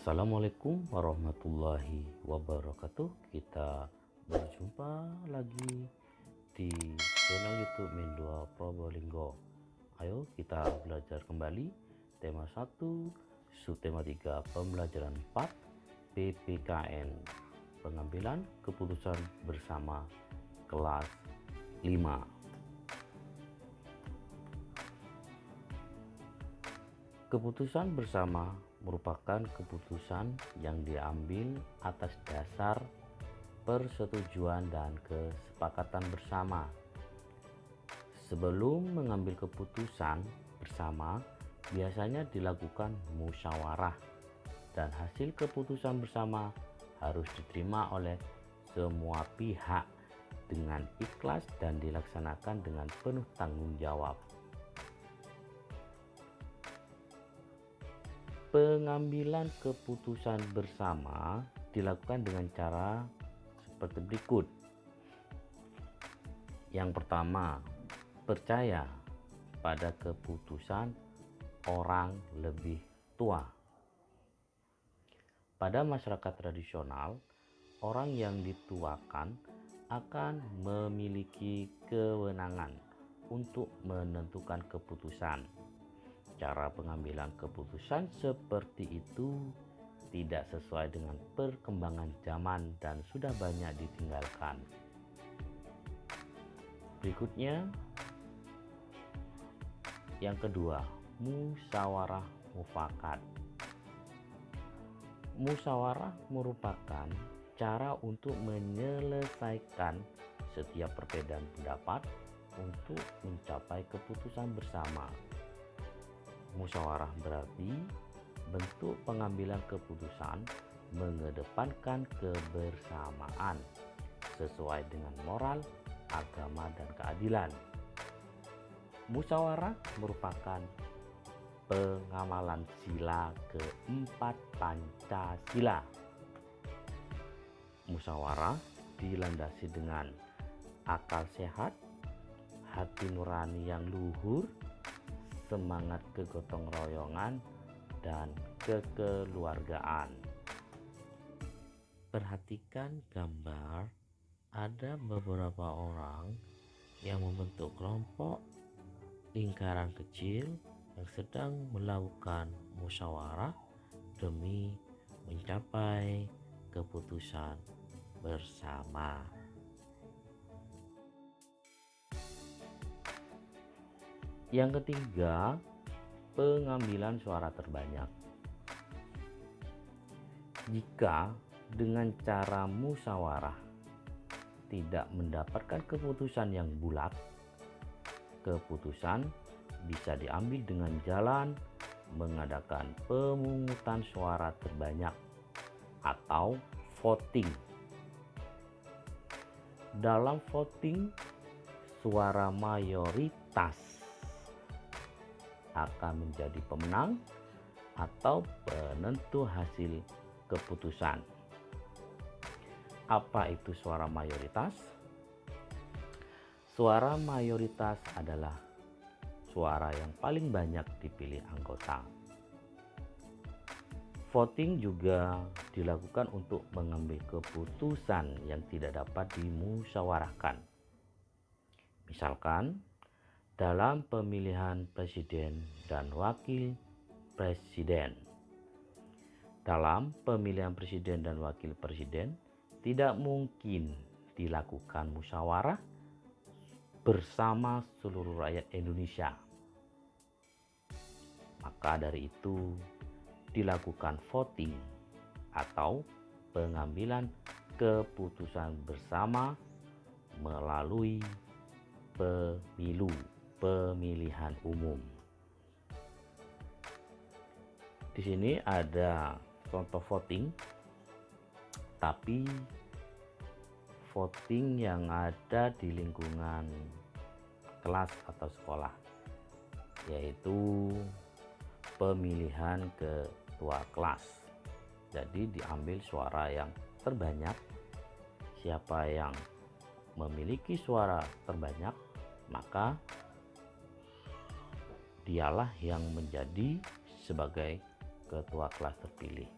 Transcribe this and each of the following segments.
Assalamualaikum warahmatullahi wabarakatuh. Kita berjumpa lagi di channel YouTube Mindua Probolinggo. Ayo kita belajar kembali tema 1, subtema 3, pembelajaran 4, PPKN, pengambilan keputusan bersama, kelas 5. Keputusan bersama merupakan keputusan yang diambil atas dasar persetujuan dan kesepakatan bersama. Sebelum mengambil keputusan bersama, biasanya dilakukan musyawarah, dan hasil keputusan bersama harus diterima oleh semua pihak dengan ikhlas dan dilaksanakan dengan penuh tanggung jawab. Pengambilan keputusan bersama dilakukan dengan cara seperti berikut. Yang pertama, percaya pada keputusan orang lebih tua. Pada masyarakat tradisional, orang yang dituakan akan memiliki kewenangan untuk menentukan keputusan. Cara pengambilan keputusan seperti itu tidak sesuai dengan perkembangan zaman dan sudah banyak ditinggalkan. Berikutnya, yang kedua, musyawarah mufakat. Musyawarah merupakan cara untuk menyelesaikan setiap perbedaan pendapat untuk mencapai keputusan bersama. Musyawarah berarti bentuk pengambilan keputusan mengedepankan kebersamaan sesuai dengan moral, agama, dan keadilan. Musyawarah merupakan pengamalan sila keempat Pancasila. Musyawarah dilandasi dengan akal sehat, hati nurani yang luhur, semangat kegotong royongan, dan kekeluargaan. Perhatikan gambar, ada beberapa orang yang membentuk kelompok lingkaran kecil yang sedang melakukan musyawarah demi mencapai keputusan bersama. Yang ketiga, pengambilan suara terbanyak. Jika dengan cara musyawarah tidak mendapatkan keputusan yang bulat, keputusan bisa diambil dengan jalan mengadakan pemungutan suara terbanyak atau voting. Dalam voting, suara mayoritas akan menjadi pemenang atau penentu hasil keputusan. Apa itu suara mayoritas? Suara mayoritas adalah suara yang paling banyak dipilih anggota. Voting juga dilakukan untuk mengambil keputusan yang tidak dapat dimusyawarahkan. Misalkan, dalam pemilihan presiden dan wakil presiden. Dalam pemilihan presiden dan wakil presiden tidak mungkin dilakukan musyawarah bersama seluruh rakyat Indonesia. Maka dari itu dilakukan voting atau pengambilan keputusan bersama melalui pemilihan umum. Di sini ada contoh voting, tapi voting yang ada di lingkungan kelas atau sekolah, yaitu pemilihan ketua kelas. Jadi diambil suara yang terbanyak. Siapa yang memiliki suara terbanyak, maka dialah yang menjadi sebagai ketua kelas terpilih.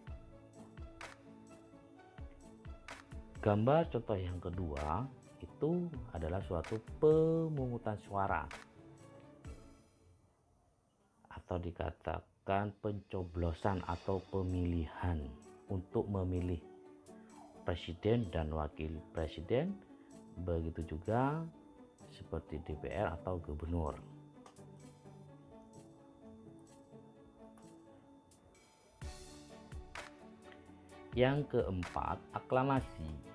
Gambar contoh yang kedua itu adalah suatu pemungutan suara atau dikatakan pencoblosan atau pemilihan untuk memilih presiden dan wakil presiden, begitu juga seperti DPR atau gubernur. Yang keempat, aklamasi.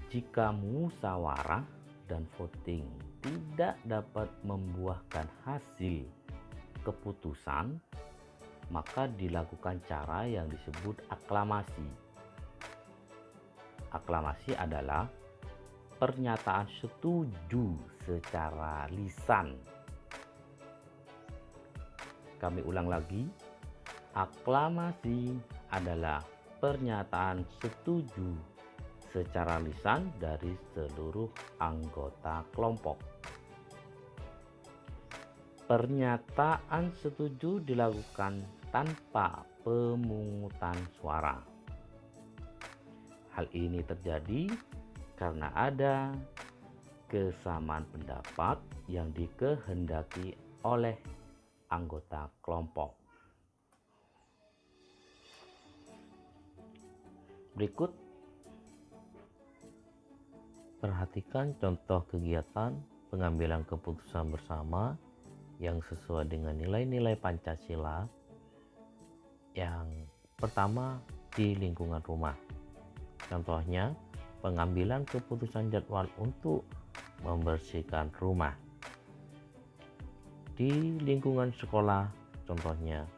Jika musyawarah dan voting tidak dapat membuahkan hasil keputusan, maka dilakukan cara yang disebut aklamasi. Aklamasi adalah pernyataan setuju secara lisan. Kami ulang lagi, aklamasi adalah pernyataan setuju secara lisan dari seluruh anggota kelompok. Pernyataan setuju dilakukan tanpa pemungutan suara. Hal ini terjadi karena ada kesamaan pendapat yang dikehendaki oleh anggota kelompok. Berikut perhatikan contoh kegiatan pengambilan keputusan bersama yang sesuai dengan nilai-nilai Pancasila. Yang pertama, di lingkungan rumah. Contohnya, pengambilan keputusan jadwal untuk membersihkan rumah. Di lingkungan sekolah, contohnya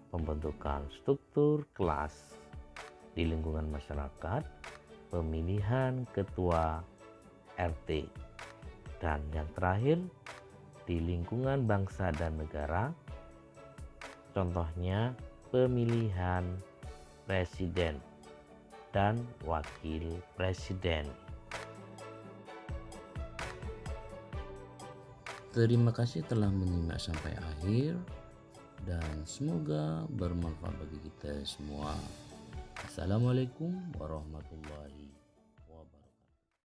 pembentukan struktur kelas. Di lingkungan masyarakat, pemilihan ketua RT. Dan yang terakhir, di lingkungan bangsa dan negara, contohnya pemilihan presiden dan wakil presiden. Terima kasih telah menyimak sampai akhir dan semoga bermanfaat bagi kita semua. Assalamualaikum warahmatullahi wabarakatuh.